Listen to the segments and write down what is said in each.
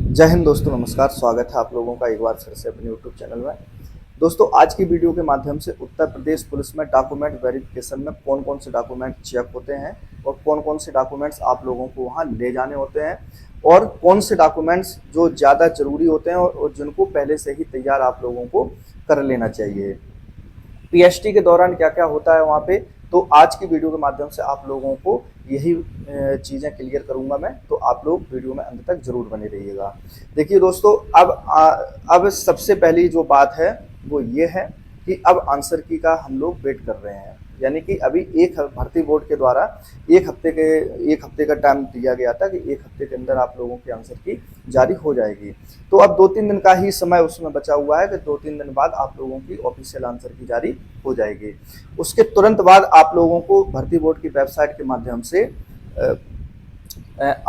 जय हिंद दोस्तों, नमस्कार। स्वागत है आप लोगों का एक बार फिर से अपने यूट्यूब चैनल में। दोस्तों, आज की वीडियो के माध्यम से उत्तर प्रदेश पुलिस में डॉक्यूमेंट वेरिफिकेशन में कौन कौन से डॉक्यूमेंट चेक होते हैं और कौन कौन से डॉक्यूमेंट्स आप लोगों को वहां ले जाने होते हैं और कौन से डॉक्यूमेंट्स जो ज़्यादा ज़रूरी होते हैं और जिनको पहले से ही तैयार आप लोगों को कर लेना चाहिए। पीएचडी के दौरान क्या क्या होता है वहाँ पे, तो आज की वीडियो के माध्यम से आप लोगों को यही चीज़ें क्लियर करूंगा मैं, तो आप लोग वीडियो में अंत तक जरूर बने रहिएगा। देखिए दोस्तों, अब सबसे पहली जो बात है वो ये है कि अब आंसर की का हम लोग वेट कर रहे हैं। यानी कि अभी एक भर्ती बोर्ड के द्वारा एक हफ्ते का टाइम दिया गया था कि एक हफ्ते के अंदर आप लोगों की आंसर की जारी हो जाएगी। तो अब 2-3 दिन का ही समय उसमें बचा हुआ है कि 2-3 दिन बाद आप लोगों की ऑफिशियल आंसर की जारी हो जाएगी। उसके तुरंत बाद आप लोगों को भर्ती बोर्ड की वेबसाइट के माध्यम से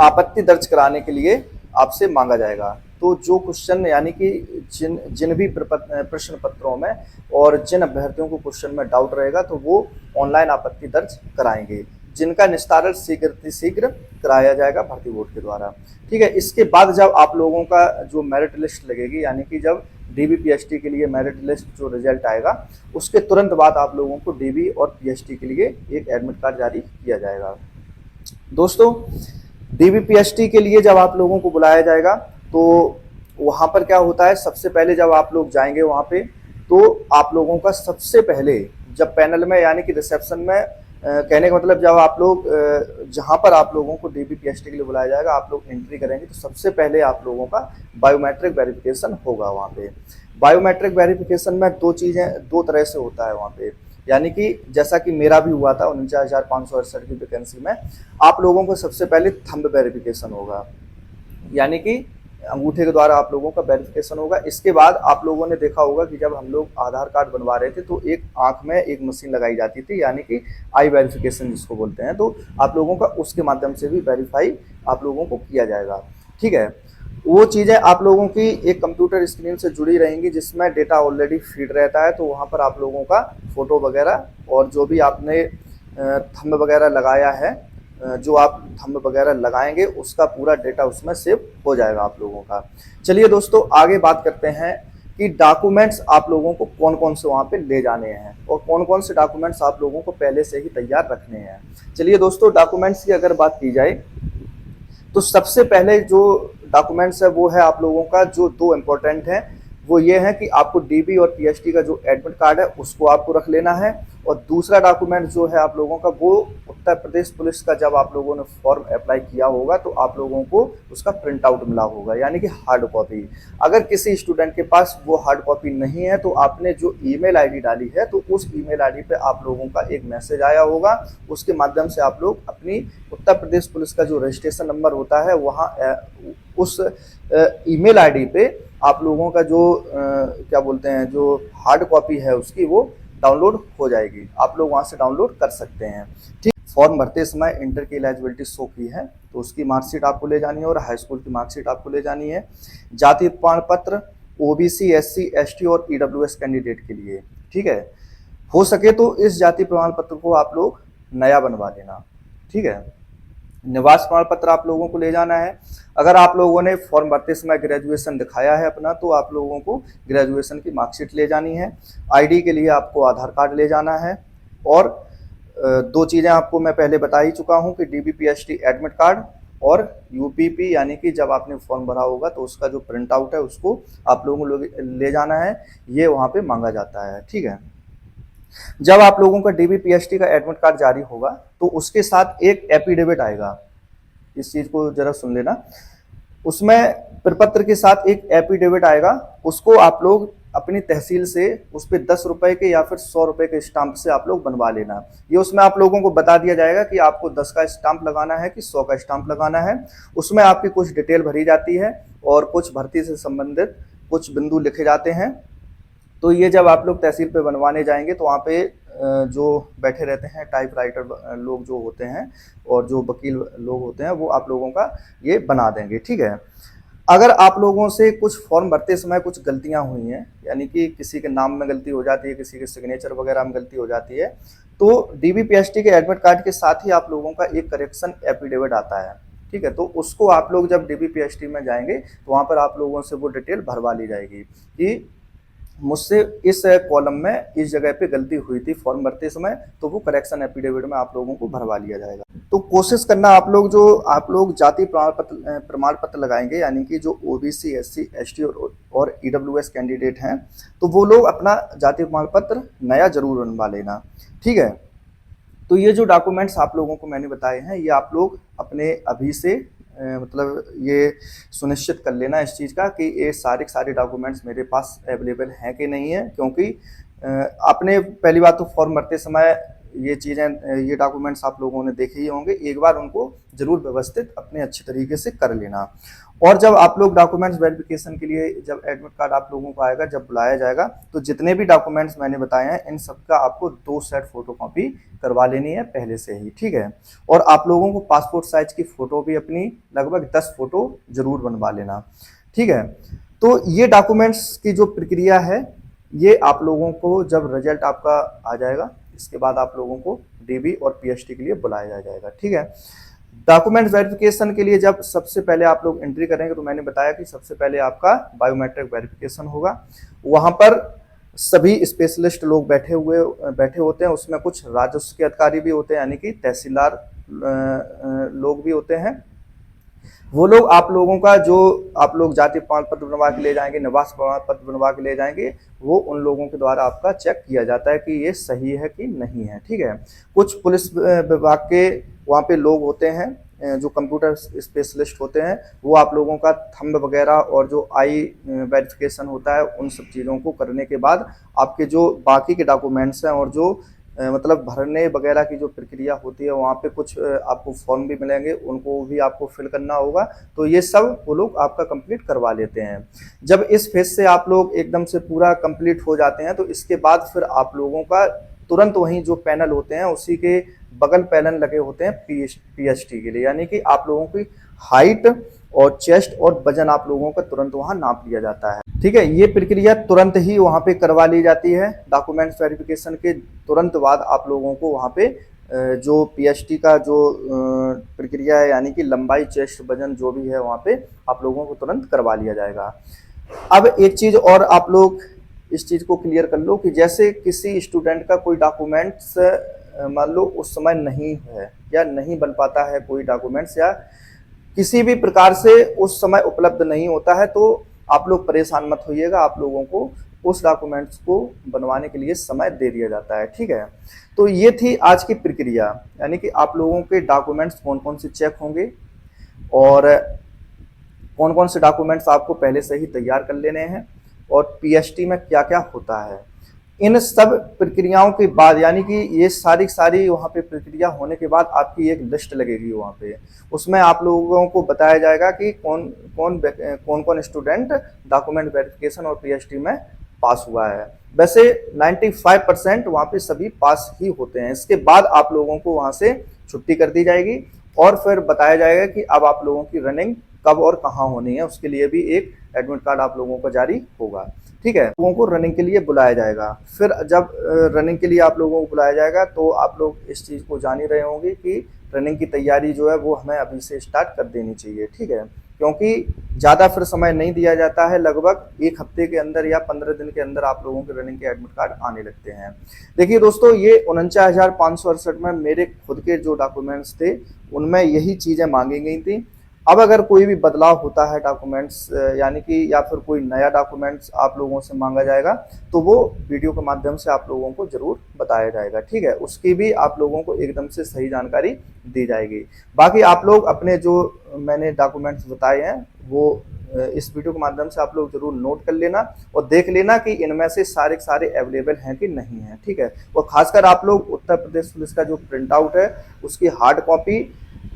आपत्ति दर्ज कराने के लिए आपसे मांगा जाएगा। तो जो क्वेश्चन यानी कि जिन जिन भी प्रश्न पत्रों में और जिन अभ्यर्थियों को क्वेश्चन में डाउट रहेगा तो वो ऑनलाइन आपत्ति दर्ज कराएंगे, जिनका निस्तारण शीघ्र कराया जाएगा भर्ती बोर्ड के द्वारा। ठीक है। इसके बाद जब आप लोगों का जो मेरिट लिस्ट लगेगी, यानी कि जब डीबी पीएचडी के लिए मेरिट लिस्ट जो रिजल्ट आएगा, उसके तुरंत बाद आप लोगों को डीबी और पीएचडी के लिए एक एडमिट कार्ड जारी किया जाएगा। दोस्तों, डीबी पीएचडी के लिए जब आप लोगों को बुलाया जाएगा तो वहाँ पर क्या होता है, सबसे पहले जब आप लोग जाएंगे वहाँ पे, तो आप लोगों का सबसे पहले जब पैनल में यानी कि रिसेप्शन में कहने का मतलब जब आप लोग जहाँ पर आप लोगों को डीबी पीएचडी के लिए बुलाया जाएगा, आप लोग एंट्री करेंगे तो सबसे पहले आप लोगों का बायोमेट्रिक वेरिफिकेशन होगा वहाँ पे। बायोमेट्रिक वेरिफिकेशन में दो तरह से होता है वहाँ पे। यानी कि जैसा कि मेरा भी हुआ था 49,568 की वैकेंसी में, आप लोगों को सबसे पहले थंब वेरिफिकेशन होगा, यानी कि अंगूठे के द्वारा आप लोगों का वेरिफिकेशन होगा। इसके बाद आप लोगों ने देखा होगा कि जब हम लोग आधार कार्ड बनवा रहे थे तो एक आंख में एक मशीन लगाई जाती थी, यानी कि आई वेरिफिकेशन जिसको बोलते हैं, तो आप लोगों का उसके माध्यम से भी वेरीफाई आप लोगों को किया जाएगा। ठीक है। वो चीज़ें आप लोगों की एक कंप्यूटर स्क्रीन से जुड़ी रहेंगी जिसमें डेटा ऑलरेडी फीड रहता है, तो वहाँ पर आप लोगों का फोटो वगैरह और जो भी आपने थंब वगैरह लगाया है, जो आप थंब वगैरह लगाएंगे उसका पूरा डेटा उसमें सेव हो जाएगा आप लोगों का। चलिए दोस्तों, आगे बात करते हैं कि डॉक्यूमेंट्स आप लोगों को कौन कौन से वहाँ पे ले जाने हैं और कौन कौन से डॉक्यूमेंट्स आप लोगों को पहले से ही तैयार रखने हैं। चलिए दोस्तों, डॉक्यूमेंट्स की अगर बात की जाए तो सबसे पहले जो डॉक्यूमेंट्स है वो है आप लोगों का जो दो इम्पोर्टेंट हैं, वो ये है कि आपको डीबी और पीएचडी का जो एडमिट कार्ड है उसको आपको रख लेना है, और दूसरा डॉक्यूमेंट जो है आप लोगों का वो उत्तर प्रदेश पुलिस का जब आप लोगों ने फॉर्म अप्लाई किया होगा तो आप लोगों को उसका प्रिंट आउट मिला होगा, यानी कि हार्ड कॉपी। अगर किसी स्टूडेंट के पास वो हार्ड कॉपी नहीं है तो आपने जो ईमेल आईडी डाली है तो उस ईमेल आईडी पे आप लोगों का एक मैसेज आया होगा, उसके माध्यम से आप लोग अपनी उत्तर प्रदेश पुलिस का जो रजिस्ट्रेशन नंबर होता है वहाँ उस ईमेल आईडी पे आप लोगों का जो क्या बोलते हैं जो हार्ड कॉपी है उसकी वो डाउनलोड हो जाएगी, आप लोग वहाँ से डाउनलोड कर सकते हैं। ठीक। फॉर्म भरते समय इंटर की एलिजिबिलिटी शो की है तो उसकी मार्कशीट आपको ले जानी है और हाई स्कूल की मार्कशीट आपको ले जानी है। जाति प्रमाण पत्र ओबीसी एससी एसटी और ईडब्ल्यूएस कैंडिडेट के लिए। ठीक है। हो सके तो इस जाति प्रमाण पत्र को आप लोग नया बनवा लेना। ठीक है। निवास प्रमाण पत्र आप लोगों को ले जाना है। अगर आप लोगों ने फॉर्म भरते समय ग्रेजुएशन दिखाया है अपना तो आप लोगों को ग्रेजुएशन की मार्कशीट ले जानी है। आईडी के लिए आपको आधार कार्ड ले जाना है, और दो चीज़ें आपको मैं पहले बता ही चुका हूं कि डीबी पीएचडी एडमिट कार्ड और यूपीपी, यानी कि जब आपने फॉर्म भरा होगा तो उसका जो प्रिंट आउट है उसको आप लोगों को ले जाना है, ये वहाँ पे मांगा जाता है। ठीक है। जब आप लोगों का डीबी पीएचडी का एडमिट कार्ड जारी होगा तो उसके साथ एक एफिडेविट आएगा, इस चीज को जरा सुन लेना। उसमें प्रपत्र के साथ एक एफिडेविट आएगा, उसको आप लोग अपनी तहसील से उस पर 10 रुपए के या फिर 100 रुपए के स्टाम्प से आप लोग बनवा लेना। ये उसमें आप लोगों को बता दिया जाएगा कि आपको 10 का स्टाम्प लगाना है कि 100 का स्टाम्प लगाना है। उसमें आपकी कुछ डिटेल भरी जाती है और कुछ भर्ती से संबंधित कुछ बिंदु लिखे जाते हैं। तो ये जब आप लोग तहसील पे बनवाने जाएंगे तो वहाँ पे जो बैठे रहते हैं टाइप राइटर लोग जो होते हैं और जो वकील लोग होते हैं वो आप लोगों का ये बना देंगे। ठीक है। अगर आप लोगों से कुछ फॉर्म भरते समय कुछ गलतियां हुई हैं, यानी कि किसी के नाम में गलती हो जाती है, किसी के सिग्नेचर वगैरह में गलती हो जाती है, तो डीबी पीएचडी के एडमिट कार्ड के साथ ही आप लोगों का एक करेक्शन एफिडेविट आता है। ठीक है। तो उसको आप लोग जब DBPST में जाएंगे तो वहाँ पर आप लोगों से वो डिटेल भरवा ली जाएगी कि मुझसे इस कॉलम में इस जगह पे गलती हुई थी फॉर्म भरते समय, तो वो करेक्शन एफिडेविट में आप लोगों को भरवा लिया जाएगा। तो कोशिश करना आप लोग जाति प्रमाण पत्र लगाएंगे, यानी कि जो OBC SC ST और EWS कैंडिडेट हैं, तो वो लोग अपना जाति प्रमाण पत्र नया जरूर बनवा लेना, ठीक है। तो ये जो डॉक्यूमेंट्स आप लोगों को मैंने बताए हैं, ये आप लोग अपने अभी से मतलब ये सुनिश्चित कर लेना इस चीज़ का कि ये सारे डॉक्यूमेंट्स मेरे पास अवेलेबल हैं कि नहीं है, क्योंकि आपने पहली बात तो फॉर्म भरते समय ये चीज़ें ये डॉक्यूमेंट्स आप लोगों ने देखे ही होंगे, एक बार उनको जरूर व्यवस्थित अपने अच्छे तरीके से कर लेना। और जब आप लोग डॉक्यूमेंट्स वेरिफिकेशन के लिए जब एडमिट कार्ड आप लोगों को आएगा, जब बुलाया जाएगा, तो जितने भी डॉक्यूमेंट्स मैंने बताए हैं इन सबका आपको 2 सेट फोटोकॉपी करवा लेनी है पहले से ही, ठीक है। और आप लोगों को पासपोर्ट साइज की फ़ोटो भी अपनी लगभग 10 फोटो जरूर बनवा लेना, ठीक है। तो ये डॉक्यूमेंट्स की जो प्रक्रिया है, ये आप लोगों को जब रिजल्ट आपका आ जाएगा, इसके बाद आप लोगों को DB और PST के लिए बुलाया जाएगा, ठीक है। डॉक्यूमेंट वेरिफिकेशन के लिए जब सबसे पहले आप लोग एंट्री करेंगे, तो मैंने बताया कि सबसे पहले आपका बायोमेट्रिक वेरिफिकेशन होगा। वहाँ पर सभी स्पेशलिस्ट लोग बैठे होते हैं, उसमें कुछ राजस्व के अधिकारी भी होते हैं, यानी कि तहसीलदार लोग भी होते हैं। वो लोग आप लोगों का जो आप लोग जाति प्रमाण पत्र बनवा के ले जाएंगे, निवास प्रमाण पत्र बनवा के ले जाएंगे, वो उन लोगों के द्वारा आपका चेक किया जाता है कि ये सही है कि नहीं है, ठीक है। कुछ पुलिस विभाग के वहाँ पे लोग होते हैं जो कंप्यूटर स्पेशलिस्ट होते हैं, वो आप लोगों का थंब वगैरह और जो आई वेरिफिकेशन होता है, उन सब चीज़ों को करने के बाद आपके जो बाकी के डॉक्यूमेंट्स हैं और जो मतलब भरने वगैरह की जो प्रक्रिया होती है, वहाँ पे कुछ आपको फॉर्म भी मिलेंगे, उनको भी आपको फिल करना होगा। तो ये सब वो लोग आपका कंप्लीट करवा लेते हैं। जब इस फेज से आप लोग एकदम से पूरा कंप्लीट हो जाते हैं, तो इसके बाद फिर आप लोगों का तुरंत वहीं जो पैनल होते हैं, उसी के बगल पैनल लगे होते हैं PST के लिए, यानी कि आप लोगों की हाइट और चेस्ट और वजन आप लोगों का तुरंत वहाँ नाप लिया जाता है, ठीक है। ये प्रक्रिया तुरंत ही वहाँ पे करवा ली जाती है। डॉक्यूमेंट्स वेरिफिकेशन के तुरंत बाद आप लोगों को वहाँ पे जो PST का जो प्रक्रिया है, यानी कि लंबाई, चेस्ट, वजन जो भी है, वहाँ पे आप लोगों को तुरंत करवा लिया जाएगा। अब एक चीज़ और आप लोग इस चीज़ को क्लियर कर लो कि जैसे किसी स्टूडेंट का कोई डॉक्यूमेंट्स मान लो उस समय नहीं है या नहीं बन पाता है, कोई डॉक्यूमेंट्स या किसी भी प्रकार से उस समय उपलब्ध नहीं होता है, तो आप लोग परेशान मत होइएगा, आप लोगों को उस डॉक्यूमेंट्स को बनवाने के लिए समय दे दिया जाता है, ठीक है। तो ये थी आज की प्रक्रिया, यानी कि आप लोगों के डॉक्यूमेंट्स कौन कौन से चेक होंगे और कौन कौन से डॉक्यूमेंट्स आपको पहले से ही तैयार कर लेने हैं और PST में क्या क्या होता है। इन सब प्रक्रियाओं के बाद, यानी कि ये सारी वहाँ पे प्रक्रिया होने के बाद आपकी एक लिस्ट लगेगी वहाँ पे, उसमें आप लोगों को बताया जाएगा कि कौन कौन स्टूडेंट डॉक्यूमेंट वेरिफिकेशन और PST में पास हुआ है। वैसे 95% वहाँ पे सभी पास ही होते हैं। इसके बाद आप लोगों को वहाँ से छुट्टी कर दी जाएगी और फिर बताया जाएगा कि अब आप लोगों की रनिंग कब और कहाँ होनी है, उसके लिए भी एक एडमिट कार्ड आप लोगों को जारी होगा, ठीक है। लोगों को रनिंग के लिए बुलाया जाएगा। फिर जब रनिंग के लिए आप लोगों को बुलाया जाएगा, तो आप लोग इस चीज़ को जान ही रहे होंगे कि रनिंग की तैयारी जो है वो हमें अभी से स्टार्ट कर देनी चाहिए, ठीक है, क्योंकि ज़्यादा फिर समय नहीं दिया जाता है। लगभग 1 हफ्ते के अंदर या 15 दिन के अंदर आप लोगों के रनिंग के एडमिट कार्ड आने लगते हैं। देखिए दोस्तों, ये 49,568 में मेरे खुद के जो डॉक्यूमेंट्स थे, उनमें यही चीज़ें मांगी गई थी। अब अगर कोई भी बदलाव होता है डॉक्यूमेंट्स, यानी कि या फिर कोई नया डॉक्यूमेंट्स आप लोगों से मांगा जाएगा, तो वो वीडियो के माध्यम से आप लोगों को ज़रूर बताया जाएगा, ठीक है। उसकी भी आप लोगों को एकदम से सही जानकारी दी जाएगी। बाकी आप लोग अपने जो मैंने डॉक्यूमेंट्स बताए हैं, वो इस वीडियो के माध्यम से आप लोग जरूर नोट कर लेना और देख लेना कि इनमें से सारे अवेलेबल हैं कि नहीं है, ठीक है। और खासकर आप लोग उत्तर प्रदेश पुलिस का जो प्रिंट आउट है, उसकी हार्ड कॉपी,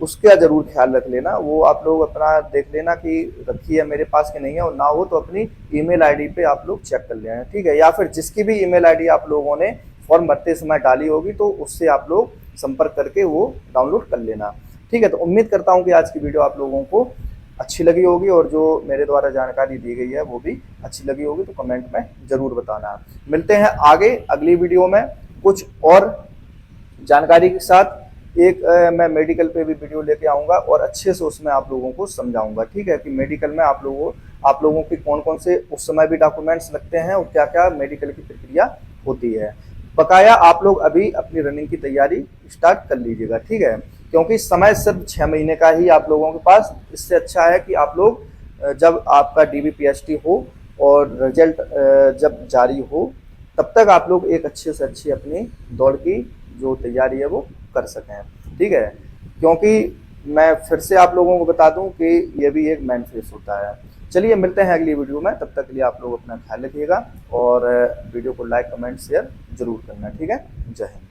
उसका जरूर ख्याल रख लेना। वो आप लोग अपना देख लेना कि रखी है मेरे पास कि नहीं है, और ना हो तो अपनी ईमेल आईडी पे आप लोग चेक कर लेना, ठीक है। या फिर जिसकी भी ईमेल आईडी आप लोगों ने फॉर्म भरते समय डाली होगी, तो उससे आप लोग संपर्क करके वो डाउनलोड कर लेना, ठीक है। तो उम्मीद करता हूँ कि आज की वीडियो आप लोगों को अच्छी लगी होगी और जो मेरे द्वारा जानकारी दी गई है वो भी अच्छी लगी होगी, तो कमेंट में ज़रूर बताना। मिलते हैं आगे अगली वीडियो में कुछ और जानकारी के साथ। एक मैं मेडिकल पे भी वीडियो लेके आऊँगा और अच्छे से उसमें आप लोगों को समझाऊँगा, ठीक है? कि मेडिकल में आप लोगों के कौन-कौन से उस समय भी डॉक्यूमेंट्स लगते हैं और क्या-क्या मेडिकल की प्रक्रिया होती है। बकाया आप लोग अभी अपनी रनिंग की तैयारी स्टार्ट कर लीजिएगा, ठीक है? क्योंकि समय सिर्फ 6 महीने का ही आप लोगों के पास, इससे अच्छा है कि आप लोग जब आपका डीबीपीएसटी हो और रिजल्ट जब जारी हो, तब तक आप लोग एक अच्छे से अच्छी अपनी दौड़ की जो तैयारी है वो कर सकें, ठीक है? क्योंकि मैं फिर से आप लोगों को बता दूं कि ये भी एक मेन फेस होता है। चलिए मिलते हैं अगली वीडियो में, तब तक के लिए आप लोग अपना ख्याल रखिएगा और वीडियो को लाइक, कमेंट, शेयर ज़रूर करना, ठीक है? जय हिंद।